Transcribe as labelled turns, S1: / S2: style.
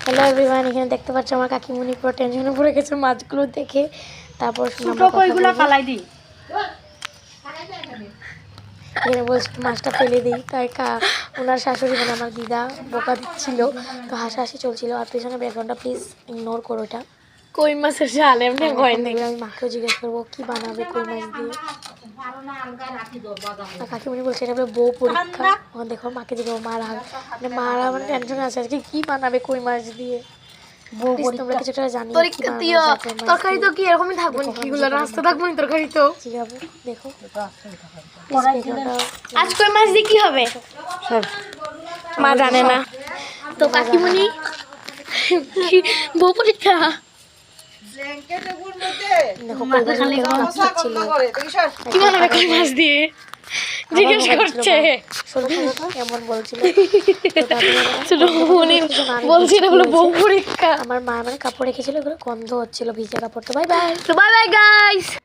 S1: Hello everyone, এখানে দেখতে পাচ্ছ আমার কাকিমুনি পুরো টেনশনে পড়ে গেছে মাছগুলো দেখে। তারপর এখানে বলছি মাছটা ফেলে দিই, তাই ওনার শাশুড়ি মানে আমার দিদা বোকা দিচ্ছিল, তো হাসাহাসি চলছিল। আর পেছনে ব্যাকগ্রাউন্ডটা প্লিজ ইগনোর করো, এটা
S2: কই মাছের ঝাল এমনি হয় না।
S1: আমি মাকেও জিজ্ঞেস করবো কি বানাবে কই মাছ দিয়ে। কাকিমুনি বলছে এটা বলে বউ পরীক্ষা। দেখো মাকে জিজ্ঞাসা, মারা মানে টেনশন আছে আজকে কি বানাবে কই মাছ দিয়ে। তোমরা কিছুটা জানি
S2: তরকারি তো কি এরকমই থাকবো, কিগুলো রাস্তা থাকবো না তরকারি তো।
S1: দেখো
S2: আজ কই মাছ দিয়ে কি হবে মা জানে না, তো কাকিমুনি বউ পরীক্ষা।
S1: দেখো কই
S2: বানাবে কই মাছ দিয়ে জিজ্ঞেস করছে।
S1: এমন বলছিল
S2: বউ পরীক্ষা।
S1: আমার মা মানে কাপড় রেখেছিল, গন্ধ হচ্ছিল ভিজে কাপড়। তো বাই বাই
S2: গাইস।